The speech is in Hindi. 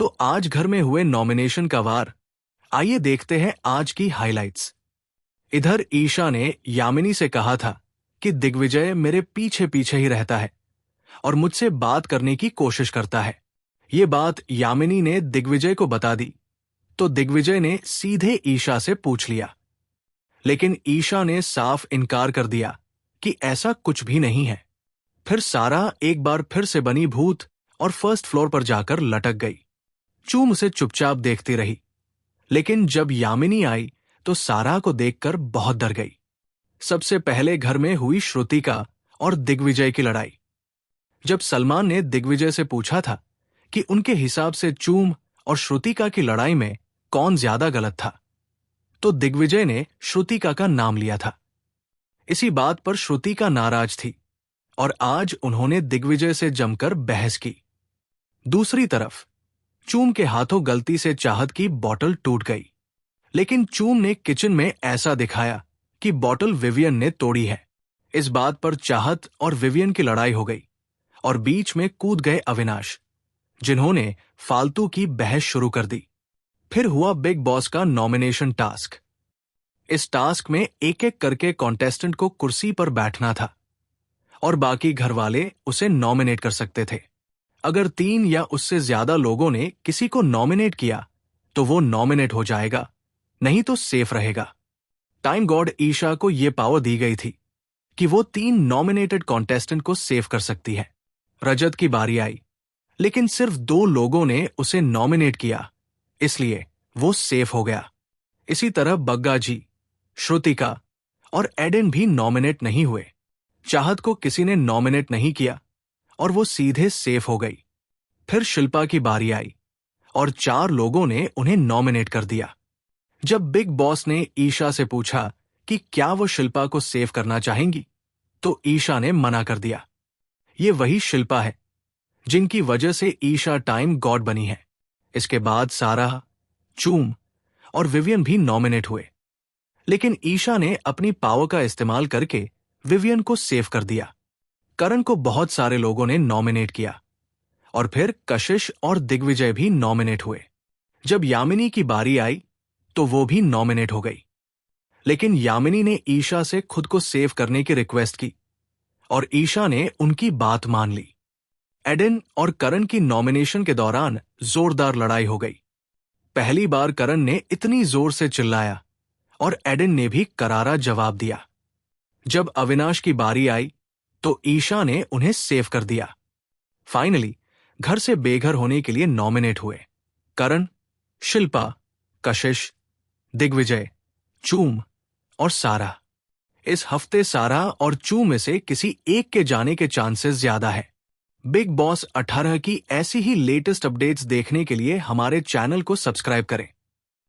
तो आज घर में हुए नॉमिनेशन का वार। आइए देखते हैं आज की हाइलाइट्स। इधर ईशा ने यामिनी से कहा था कि दिग्विजय मेरे पीछे पीछे ही रहता है और मुझसे बात करने की कोशिश करता है। ये बात यामिनी ने दिग्विजय को बता दी तो दिग्विजय ने सीधे ईशा से पूछ लिया, लेकिन ईशा ने साफ इनकार कर दिया कि ऐसा कुछ भी नहीं है। फिर सारा एक बार फिर से बनी भूत और फर्स्ट फ्लोर पर जाकर लटक गई। चूम उसे चुपचाप देखती रही, लेकिन जब यामिनी आई तो सारा को देखकर बहुत डर गई। सबसे पहले घर में हुई श्रुतिका और दिग्विजय की लड़ाई। जब सलमान ने दिग्विजय से पूछा था कि उनके हिसाब से चूम और श्रुतिका की लड़ाई में कौन ज्यादा गलत था, तो दिग्विजय ने श्रुतिका का नाम लिया था। इसी बात पर श्रुतिका नाराज थी और आज उन्होंने दिग्विजय से जमकर बहस की। दूसरी तरफ चूम के हाथों गलती से चाहत की बोतल टूट गई, लेकिन चूम ने किचन में ऐसा दिखाया कि बोतल विवियन ने तोड़ी है। इस बात पर चाहत और विवियन की लड़ाई हो गई और बीच में कूद गए अविनाश, जिन्होंने फालतू की बहस शुरू कर दी। फिर हुआ बिग बॉस का नॉमिनेशन टास्क। इस टास्क में एक एक करके कॉन्टेस्टेंट को कुर्सी पर बैठना था और बाकी घर वाले उसे नॉमिनेट कर सकते थे। अगर 3 या उससे ज्यादा लोगों ने किसी को नॉमिनेट किया तो वो नॉमिनेट हो जाएगा, नहीं तो सेफ रहेगा। टाइम गॉड ईशा को यह पावर दी गई थी कि वो 3 नॉमिनेटेड कॉन्टेस्टेंट को सेव कर सकती है। रजत की बारी आई, लेकिन सिर्फ 2 लोगों ने उसे नॉमिनेट किया, इसलिए वो सेफ हो गया। इसी तरह बग्गा जी, श्रुतिका और एडन भी नॉमिनेट नहीं हुए। चाहत को किसी ने नॉमिनेट नहीं किया और वो सीधे सेफ हो गई। फिर शिल्पा की बारी आई और 4 लोगों ने उन्हें नॉमिनेट कर दिया। जब बिग बॉस ने ईशा से पूछा कि क्या वो शिल्पा को सेव करना चाहेंगी, तो ईशा ने मना कर दिया। ये वही शिल्पा है जिनकी वजह से ईशा टाइम गॉड बनी है। इसके बाद सारा, चूम और विवियन भी नॉमिनेट हुए, लेकिन ईशा ने अपनी पावर का इस्तेमाल करके विवियन को सेव कर दिया। करण को बहुत सारे लोगों ने नॉमिनेट किया और फिर कशिश और दिग्विजय भी नॉमिनेट हुए। जब यामिनी की बारी आई तो वो भी नॉमिनेट हो गई, लेकिन यामिनी ने ईशा से खुद को सेव करने की रिक्वेस्ट की और ईशा ने उनकी बात मान ली। एडन और करण की नॉमिनेशन के दौरान जोरदार लड़ाई हो गई। पहली बार करण ने इतनी जोर से चिल्लाया और एडन ने भी करारा जवाब दिया। जब अविनाश की बारी आई तो ईशा ने उन्हें सेव कर दिया। फाइनली घर से बेघर होने के लिए नॉमिनेट हुए करण, शिल्पा, कशिश, दिग्विजय, चूम और सारा। इस हफ्ते सारा और चूम में से किसी एक के जाने के चांसेस ज्यादा है। बिग बॉस 18 की ऐसी ही लेटेस्ट अपडेट्स देखने के लिए हमारे चैनल को सब्सक्राइब करें।